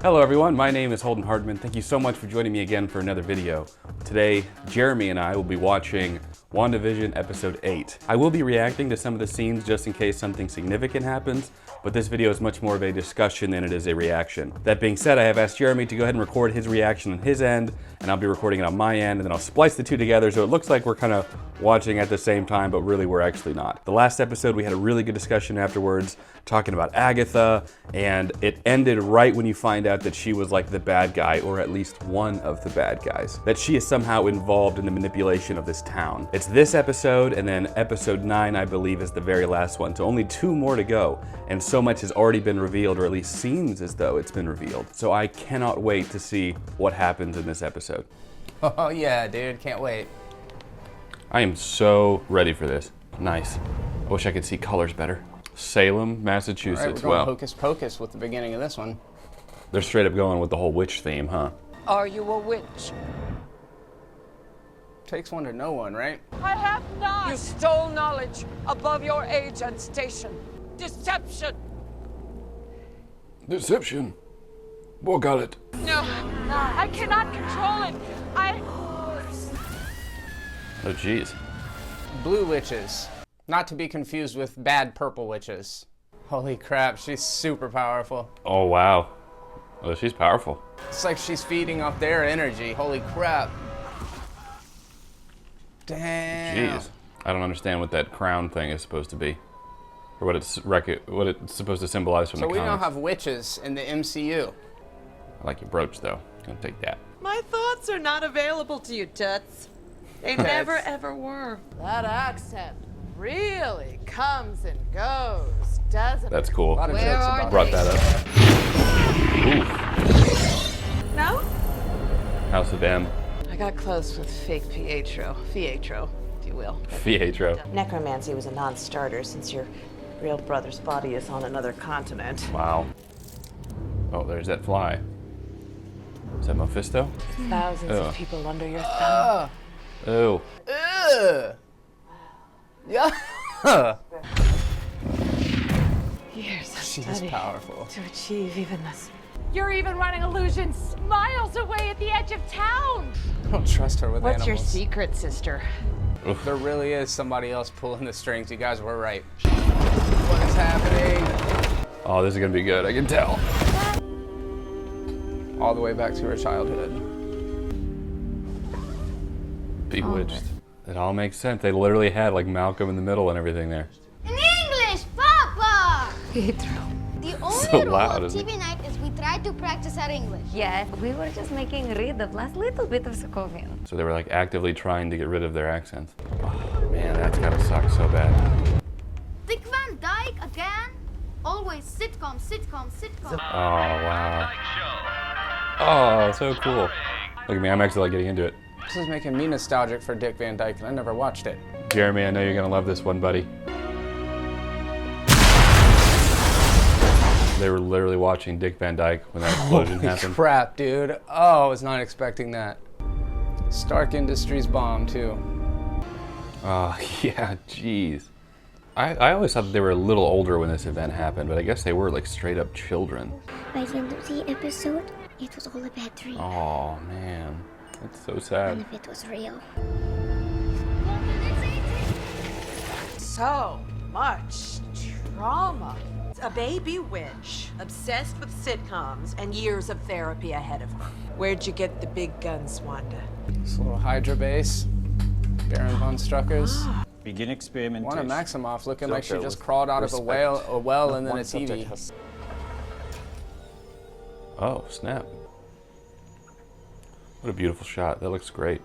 Hello everyone, my name is Holden Hardman. Thank you so much for joining me again for another video. Today, Jeremy and I will be watching WandaVision episode 8. I will be reacting to some of the scenes just in case something significant happens, but this video is much more of a discussion than it is a reaction. That being said, I have asked Jeremy to go ahead and record his reaction on his end, and I'll be recording it on my end, and then I'll splice the two together so it looks like we're kind of watching at the same time, but really we're actually not. The last episode, we had a really good discussion afterwards, talking about Agatha, and it ended right when you find out that she was like the bad guy, or at least one of the bad guys. That she is somehow involved in the manipulation of this town. It's this episode, and then episode 9, I believe, is the very last one. So only 2 more to go, and so much has already been revealed, or at least seems as though it's been revealed. So I cannot wait to see what happens in this episode. Oh yeah, dude, can't wait. I am so ready for this. Nice. I wish I could see colors better. Salem, Massachusetts. All right, we're going hocus pocus with the beginning of this one. They're straight up going with the whole witch theme, huh? Are you a witch? Takes one to know one, right? I have not. You stole knowledge above your age and station. Deception. Deception? What got it? No, I cannot control it. Oh, jeez. Blue witches. Not to be confused with bad purple witches. Holy crap, she's super powerful. Oh, wow. Oh, she's powerful. It's like she's feeding off their energy. Holy crap. Damn. Jeez. I don't understand what that crown thing is supposed to be. Or what it's supposed to symbolize from the comics. So we now have witches in the MCU. I like your brooch, though. Gonna take that. My thoughts are not available to you, Toots. They never, ever were. That accent really comes and goes, doesn't it? That's cool. A lot of Where jokes are about Brought that up. Oof. No? House of M. I got close with fake Pietro, if you will. Pietro. Necromancy was a non-starter since your real brother's body is on another continent. Wow. Oh, there's that fly. Is that Mephisto? Thousands of people under your thumb. Oh. Ugh. Yeah. Years of She's study powerful. to achieve even this. You're even running illusions miles away at the edge of town. I don't trust her with What's your animals. secret, sister? There really is somebody else pulling the strings. You guys were right. What is happening? Oh, this is gonna be good. I can tell. All the way back to her childhood. Bewitched. It all makes sense. They literally had like Malcolm in the middle and everything there. In English, Papa! Pietro. The only So rule loud, of isn't TV night is we try to practice our English. Yes, we were just making rid of last little bit of Sokovian. So they were like actively trying to get rid of their accents. Oh, man, that's gotta suck so bad. Dick Van Dyke again? Always sitcom, sitcom, sitcom. Oh, wow. Oh, so cool. Look at me, I'm actually like getting into it. This is making me nostalgic for Dick Van Dyke, and I never watched it. Jeremy, I know you're gonna love this one, buddy. They were literally watching Dick Van Dyke when that explosion happened. Crap, dude. Oh, I was not expecting that. Stark Industries bomb, too. Oh, yeah, jeez. I always thought that they were a little older when this event happened, but I guess they were like straight up children. By the end of the episode, it was all a bad dream. Oh, man. That's so None sad. of it was real. So much trauma. A baby witch, obsessed with sitcoms, and years of therapy ahead of her. Where'd you get the big guns, Wanda? This little Hydra base. Baron von Struckers. Begin experimentation. Wanda Maximoff looking like she just crawled out of a well and then a TV. Oh, snap. What a beautiful shot. That looks great.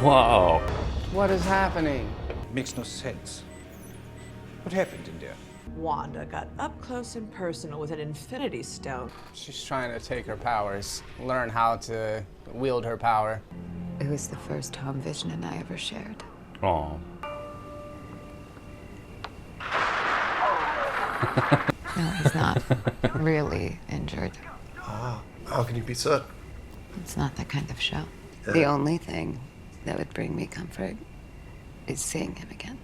Wow. What is happening? Makes no sense. What happened in there? Wanda got up close and personal with an infinity stone. She's trying to take her powers, learn how to wield her power. It was the first home vision I ever shared. Oh. No, he's not really injured. How can you be certain? It's not that kind of show. The only thing that would bring me comfort is seeing him again.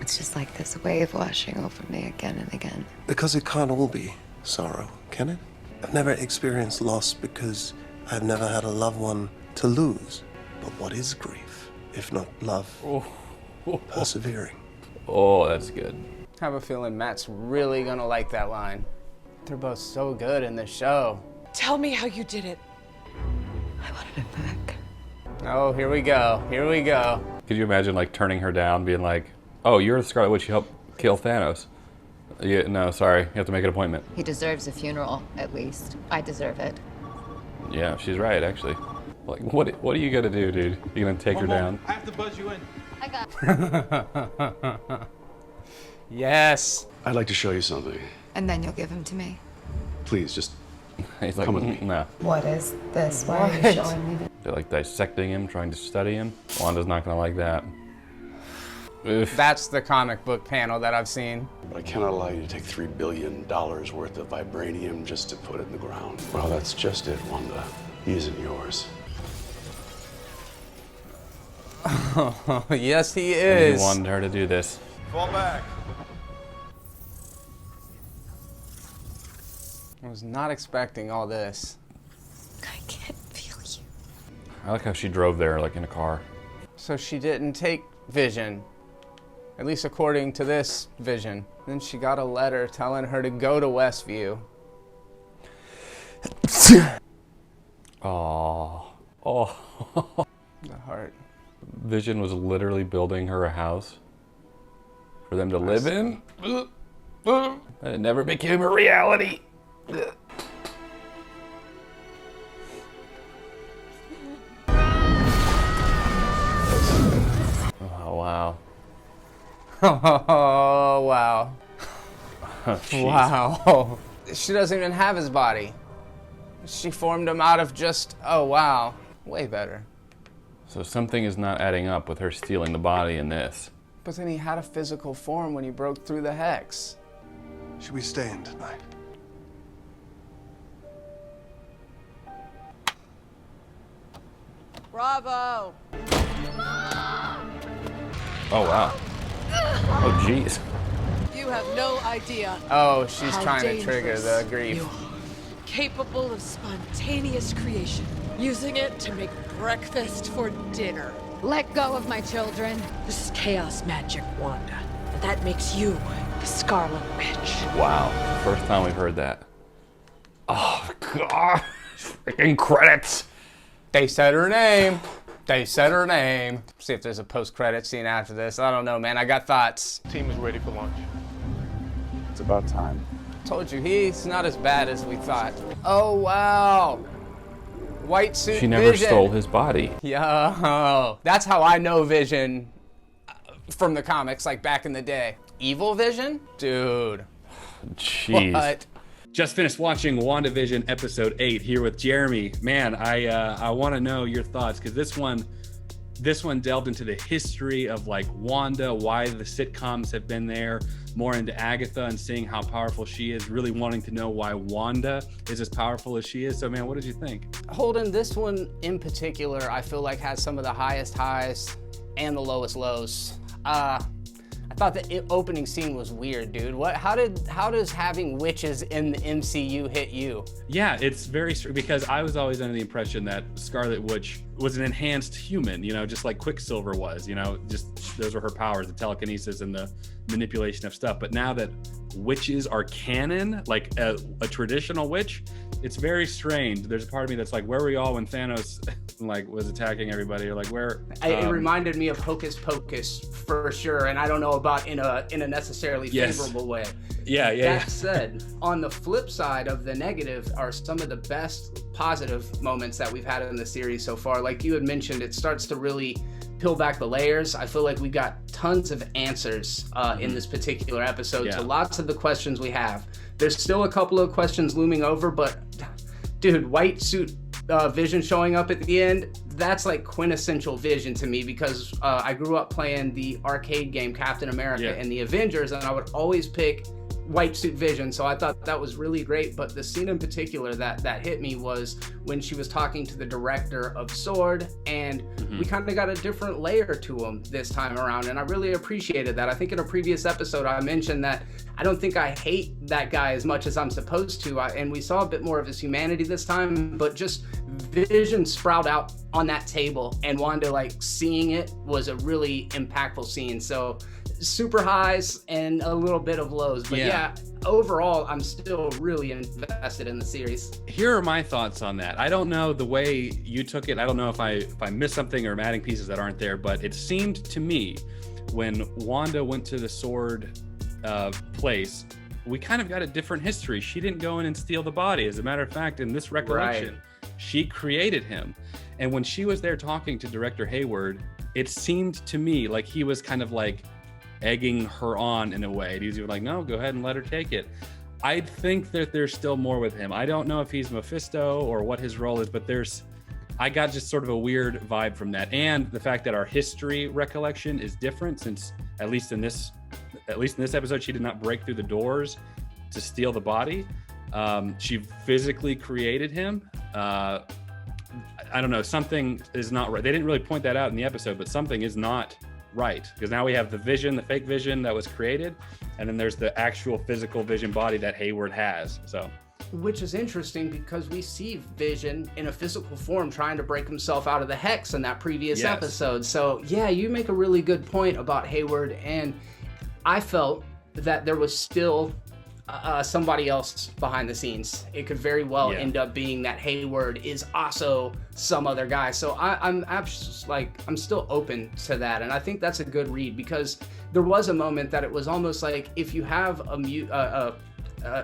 It's just like this wave washing over me again and again. Because it can't all be sorrow, can it? I've never experienced loss because I've never had a loved one to lose. But what is grief, if not love? Persevering. Oh, that's good. I have a feeling Matt's really gonna like that line. They're both so good in this show. Tell me how you did it. I wanted him back. Oh, here we go. Here we go. Could you imagine like turning her down, being like, "Oh, you're the Scarlet Witch. You helped kill Thanos." Yeah, no, sorry. You have to make an appointment. He deserves a funeral, at least. I deserve it. Yeah, she's right, actually. Like, what are you gonna do, dude? You gonna take her down? I have to buzz you in. I got Yes. I'd like to show you something. And then you'll give him to me. Please, just He's like, come with me. Nah. What is this? Why are you showing me this? They're like dissecting him, trying to study him. Wanda's not gonna like that. Oof. That's the comic book panel that I've seen. But I cannot allow you to take $3 billion worth of vibranium just to put it in the ground. Well, that's just it, Wanda. He isn't yours. Yes, he And is. he wanted her to do this. Fall back. I was not expecting all this. I can't feel you. I like how she drove there, like in a car. So she didn't take Vision, at least according to this Vision. Then she got a letter telling her to go to Westview. Oh. Oh. The heart. Vision was literally building her a house for them to live in. And it never became a reality. Oh, wow. Oh, wow. Oh, jeez. Wow. She doesn't even have his body. She formed him out of just, oh, wow. Way better. So something is not adding up with her stealing the body in this. But then he had a physical form when he broke through the hex. Should we stay in tonight? Bravo! Oh, wow. Oh, jeez. You have no idea. Oh, she's How trying to trigger dangerous the grief. you are. Capable of spontaneous creation, using it to make breakfast for dinner. Let go of my children. This is chaos magic, Wanda. And that makes you the Scarlet Witch. Wow. First time we've heard that. Oh, God. Freaking credits. They said her name. They said her name. See if there's a post-credit scene after this. I don't know, man. I got thoughts. Team is ready for launch. It's about time. Told you, he's not as bad as we thought. Oh, wow. White suit She never Vision. stole his body. Yo, that's how I know Vision from the comics, like back in the day. Evil Vision? Dude. Jeez. What? Just finished watching WandaVision episode 8 here with Jeremy. Man, I want to know your thoughts because this one delved into the history of like Wanda, why the sitcoms have been there, more into Agatha and seeing how powerful she is, really wanting to know why Wanda is as powerful as she is. So man, what did you think? Holden, this one in particular, I feel like has some of the highest highs and the lowest lows. I thought the opening scene was weird, dude. How does having witches in the MCU hit you? Yeah, it's very strange because I was always under the impression that Scarlet Witch was an enhanced human, you know, just like Quicksilver was, you know, just those were her powers, the telekinesis and the manipulation of stuff. But now that witches are canon, like a traditional witch, it's very strange. There's a part of me that's like, where were y'all when Thanos like was attacking everybody? Or like where? It reminded me of Hocus Pocus for sure, and I don't know about in a necessarily favorable way. Yeah. That said, on the flip side of the negative are some of the best positive moments that we've had in the series so far. Like you had mentioned, it starts to really peel back the layers. I feel like we got tons of answers in this particular episode to lots of the questions we have. There's still a couple of questions looming over, but dude, white suit Vision showing up at the end, that's like quintessential Vision to me because I grew up playing the arcade game Captain America and the Avengers, and I would always pick white suit Vision, so I thought that was really great. But the scene in particular that hit me was when she was talking to the director of Sword, and we kind of got a different layer to him this time around, and I really appreciated that. I think in a previous episode I mentioned that I don't think I hate that guy as much as I'm supposed to, and we saw a bit more of his humanity this time, but just Vision sprout out on that table and Wanda like seeing it was a really impactful scene. So super highs and a little bit of lows, but yeah, overall I'm still really invested in the series. Here are my thoughts on that. I don't know the way you took it. I don't know if I missed something or I'm adding pieces that aren't there, but it seemed to me when Wanda went to the Sword place, we kind of got a different history. She didn't go in and steal the body. As a matter of fact, in this recollection, she created him. And when she was there talking to director Hayward, it seemed to me like he was kind of like egging her on in a way. He was like, no, go ahead and let her take it. I think that there's still more with him. I don't know if he's Mephisto or what his role is, but I got just sort of a weird vibe from that. And the fact that our history recollection is different, since at least in this episode, she did not break through the doors to steal the body. She physically created him. I don't know, something is not right. They didn't really point that out in the episode, but something is not right, because now we have the Vision, the fake Vision that was created, and then there's the actual physical Vision body that Hayward has. So, which is interesting because we see Vision in a physical form trying to break himself out of the hex in that previous episode. So yeah, you make a really good point about Hayward, and I felt that there was still somebody else behind the scenes. It could very well end up being that Hayward is also some other guy. So I'm still open to that, and I think that's a good read, because there was a moment that it was almost like, if you have a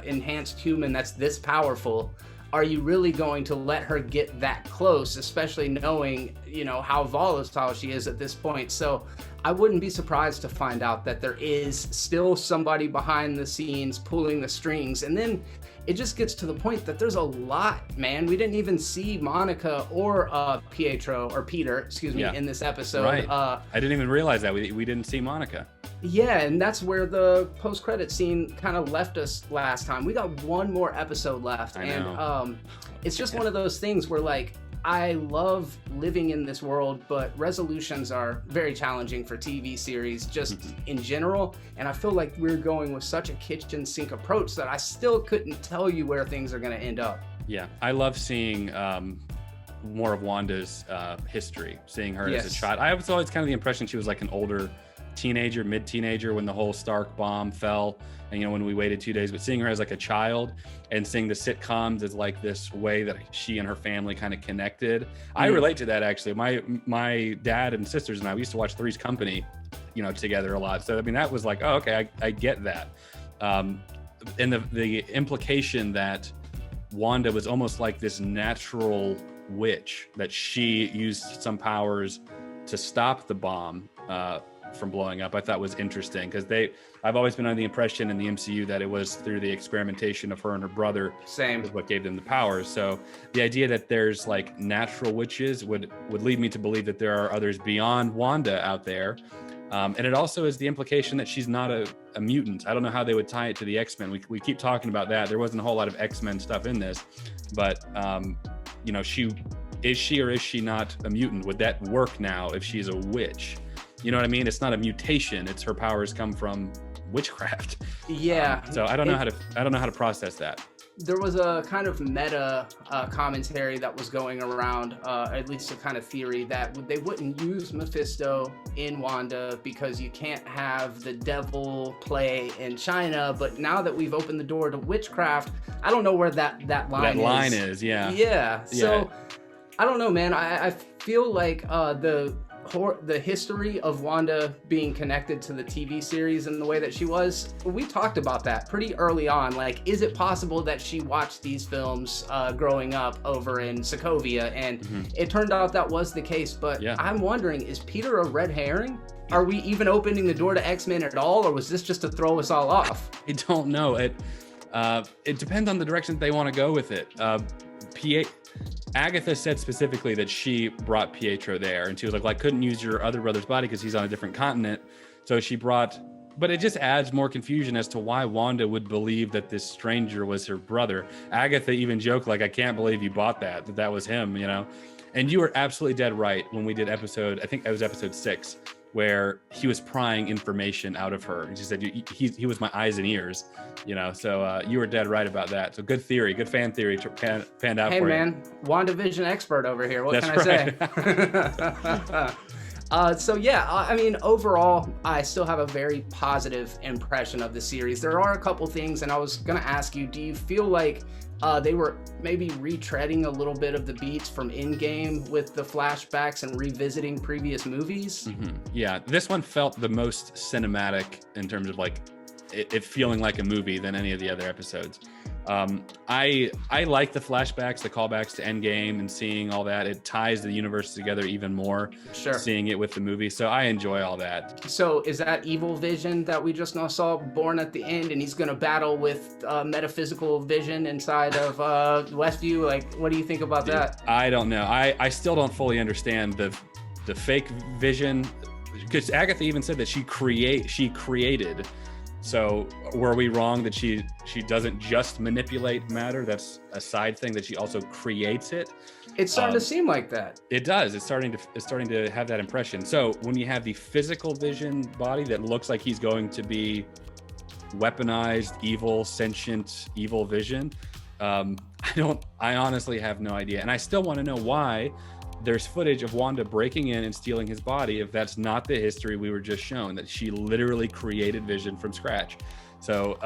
enhanced human that's this powerful, are you really going to let her get that close, especially knowing, how volatile she is at this point? So I wouldn't be surprised to find out that there is still somebody behind the scenes pulling the strings. And then it just gets to the point that there's a lot, man. We didn't even see Monica or Peter, in this episode. Right. I didn't even realize that we didn't see Monica. Yeah, and that's where the post-credit scene kind of left us last time. We got one more episode left, and it's just one of those things where, like, I love living in this world, but resolutions are very challenging for TV series just in general, and I feel like we're going with such a kitchen sink approach that I still couldn't tell you where things are going to end up. Yeah, I love seeing more of Wanda's history, seeing her as a child. I was always kind of the impression she was like an older teenager, mid-teenager when the whole Stark bomb fell, and when we waited 2 days, but seeing her as like a child and seeing the sitcoms as like this way that she and her family kind of connected. I relate to that, actually. My dad and sisters and I, we used to watch Three's Company, together a lot. So I mean, that was like, oh, okay, I get that. And the implication that Wanda was almost like this natural witch, that she used some powers to stop the bomb from blowing up, I thought was interesting, because I've always been under the impression in the MCU that it was through the experimentation of her and her brother is what gave them the powers. So the idea that there's like natural witches would lead me to believe that there are others beyond Wanda out there. And it also is the implication that she's not a mutant. I don't know how they would tie it to the X-Men. We keep talking about that. There wasn't a whole lot of X-Men stuff in this, but is she or is she not a mutant? Would that work now if she's a witch? You know what I mean? It's not a mutation. It's her powers come from witchcraft. Yeah. So I don't know how to process that. There was a kind of meta commentary that was going around, at least a kind of theory that they wouldn't use Mephisto in Wanda because you can't have the devil play in China. But now that we've opened the door to witchcraft, I don't know where that line is. Yeah. So I don't know, man. I feel like the history of Wanda being connected to the TV series and the way that she was, we talked about that pretty early on. Like, is it possible that she watched these films growing up over in Sokovia? And it turned out that was the case. But I'm wondering, is Peter a red herring? Are we even opening the door to X-Men at all, or was this just to throw us all off? I don't know. It depends on the direction that they want to go with it. Agatha said specifically that she brought Pietro there, and she was like, I couldn't use your other brother's body because he's on a different continent. So she brought But it just adds more confusion as to why Wanda would believe that this stranger was her brother. Agatha even joked, like, I can't believe you bought that was him, you know? And you were absolutely dead right when we did I think it was episode 6, where he was prying information out of her. And she said, he was my eyes and ears, you know? So you were dead right about that. So good theory, good fan theory panned out for you. Hey man, WandaVision expert over here. What That's can I say? So yeah, I mean, overall, I still have a very positive impression of the series. There are a couple things, and I was gonna ask you, do you feel like they were maybe retreading a little bit of the beats from Endgame with the flashbacks and revisiting previous movies? Mm-hmm. Yeah, this one felt the most cinematic in terms of like it feeling like a movie than any of the other episodes. I like the flashbacks, the callbacks to Endgame, and seeing all that. It ties the universe together even more. Sure. Seeing it with the movie, so I enjoy all that. So is that evil Vision that we just now saw born at the end, and he's gonna battle with metaphysical Vision inside of Westview? Like, what do you think about that? I don't know. I still don't fully understand the fake Vision, because Agatha even said that she created. So were we wrong that she doesn't just manipulate matter? That's a side thing, that she also creates it. It's starting to seem like that. It does. It's starting to have that impression. So when you have the physical Vision body that looks like he's going to be weaponized, evil, sentient, evil Vision, I honestly have no idea. And I still want to know why there's footage of Wanda breaking in and stealing his body if that's not the history we were just shown, that she literally created Vision from scratch. So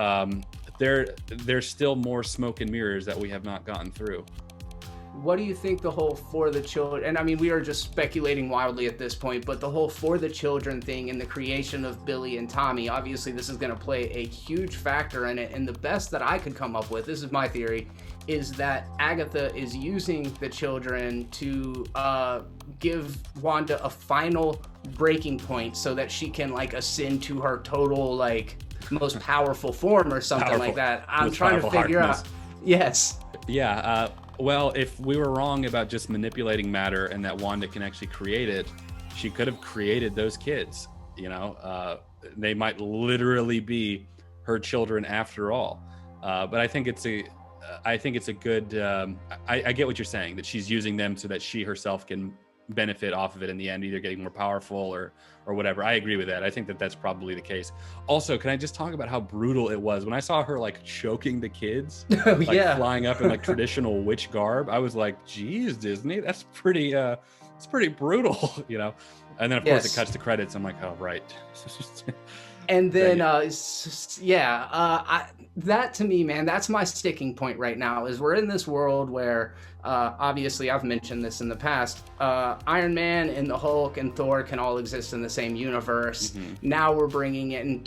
there's still more smoke and mirrors that we have not gotten through. What do you think the whole For the Children, and I mean, we are just speculating wildly at this point, but the whole For the Children thing and the creation of Billy and Tommy, obviously this is going to play a huge factor in it. And the best that I could come up with, this is my theory, is that Agatha is using the children to give Wanda a final breaking point so that she can like ascend to her total like most powerful form or something like that. I'm trying to figure out. Yes. Yeah. Well, if we were wrong about just manipulating matter and that Wanda can actually create it, she could have created those kids. You know, they might literally be her children after all. But I think it's a good. I get what you're saying, that she's using them so that she herself can benefit off of it in the end, either getting more powerful or whatever. I agree with that. I think that that's probably the case. Also, can I just talk about how brutal it was when I saw her like choking the kids, like flying up in like traditional witch garb? I was like, geez, Disney, that's pretty it's pretty brutal, you know. And then of course it cuts to credits. I'm like, oh right. And then that to me, man, that's my sticking point right now, is we're in this world where obviously I've mentioned this in the past, Iron Man and the Hulk and Thor can all exist in the same universe. Now we're bringing in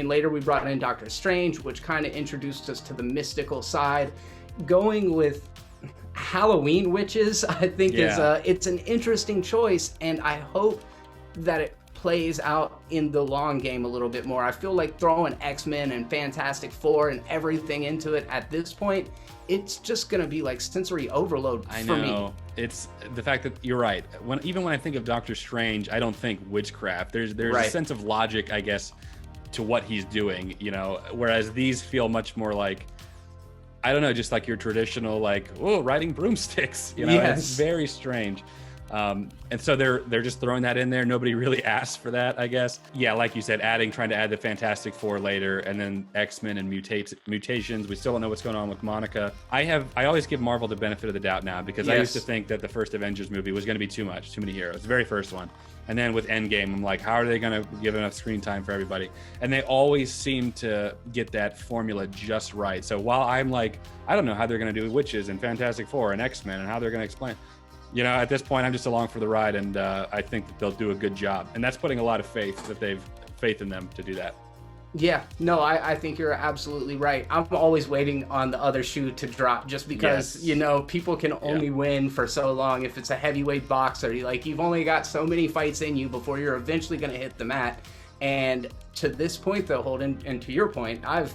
later we brought in Doctor Strange, which kind of introduced us to the mystical side. Going with Halloween witches, I think it's an interesting choice, and I hope that it plays out in the long game a little bit more. I feel like throwing X-Men and Fantastic Four and everything into it at this point, it's just gonna be like sensory overload for me. I know. It's the fact that you're right. Even when I think of Doctor Strange, I don't think witchcraft. There's a sense of logic, I guess, to what he's doing, you know, whereas these feel much more like, I don't know, just like your traditional, like, oh, riding broomsticks, you know. It's very strange. And so they're just throwing that in there. Nobody really asked for that, I guess. Yeah, like you said, trying to add the Fantastic Four later, and then X-Men and mutations. We still don't know what's going on with Monica. I always give Marvel the benefit of the doubt now, because I used to think that the first Avengers movie was going to be too many heroes, the very first one. And then with Endgame, I'm like, how are they going to give enough screen time for everybody? And they always seem to get that formula just right. So while I'm like, I don't know how they're going to do witches and Fantastic Four and X-Men and how they're going to explain, you know, at this point, I'm just along for the ride, and I think that they'll do a good job. And that's putting a lot of faith in them to do that. Yeah, no, I think you're absolutely right. I'm always waiting on the other shoe to drop, just because, you know, people can only win for so long. If it's a heavyweight boxer, you've only got so many fights in you before you're eventually going to hit the mat. And to this point, though, Holden, and to your point, I've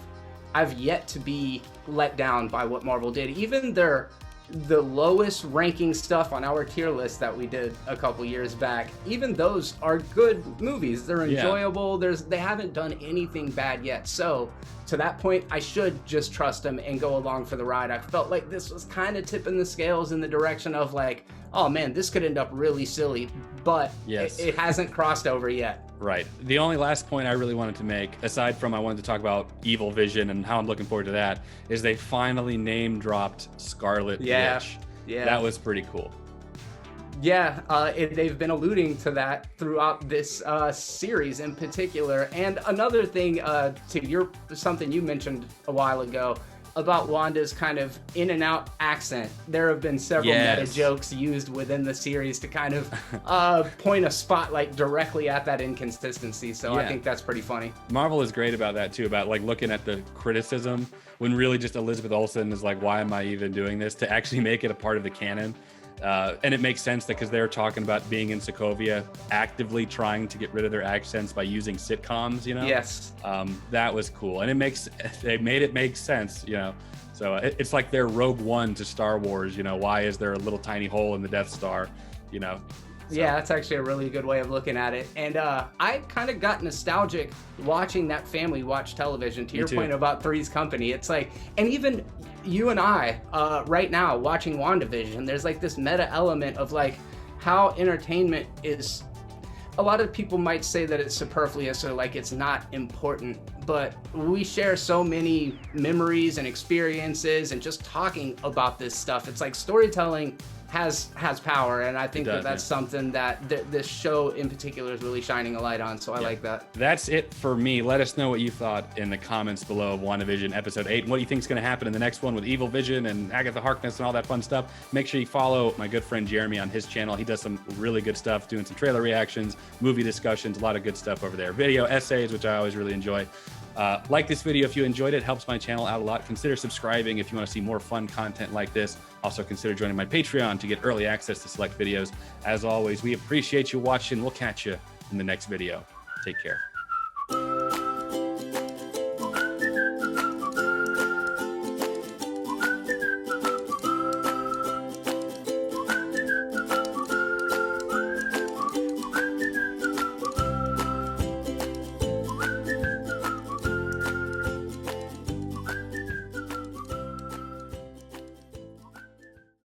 yet to be let down by what Marvel did. Even their the lowest ranking stuff on our tier list that we did a couple years back, even those are good movies. They're enjoyable. They haven't done anything bad yet. So to that point, I should just trust them and go along for the ride. I felt like this was kind of tipping the scales in the direction of like, oh man, this could end up really silly, but it hasn't crossed over yet. Right. The only last point I really wanted to make, aside from I wanted to talk about Evil Vision and how I'm looking forward to that, is they finally name dropped Scarlet Witch. Yeah. That was pretty cool. Yeah, they've been alluding to that throughout this series in particular. And another thing, to something you mentioned a while ago about Wanda's kind of in and out accent. There have been several meta jokes used within the series to kind of point a spotlight directly at that inconsistency. So I think that's pretty funny. Marvel is great about that too, about like looking at the criticism when really just Elizabeth Olsen is like, why am I even doing this, to actually make it a part of the canon. And it makes sense because they're talking about being in Sokovia, actively trying to get rid of their accents by using sitcoms, you know? Yes. That was cool. And they made it make sense, you know? So it's like their Rogue One to Star Wars, you know? Why is there a little tiny hole in the Death Star, you know? So. Yeah, that's actually a really good way of looking at it. And I kind of got nostalgic watching that family watch television. To your point about Three's Company, it's like, and even you and I right now watching WandaVision, there's like this meta element of like how entertainment is. A lot of people might say that it's superfluous or like it's not important, but we share so many memories and experiences and just talking about this stuff. It's like storytelling has power, and I think that's something that this show in particular is really shining a light on, so I like that. That's it for me. Let us know what you thought in the comments below of WandaVision Episode 8, and what do you think is going to happen in the next one with Evil Vision and Agatha Harkness and all that fun stuff. Make sure you follow my good friend Jeremy on his channel. He does some really good stuff, doing some trailer reactions, movie discussions, a lot of good stuff over there. Video essays, which I always really enjoy. Like this video if you enjoyed it. Helps my channel out a lot. Consider subscribing if you want to see more fun content like this. Also consider joining my Patreon to get early access to select videos. As always, we appreciate you watching. We'll catch you in the next video. Take care.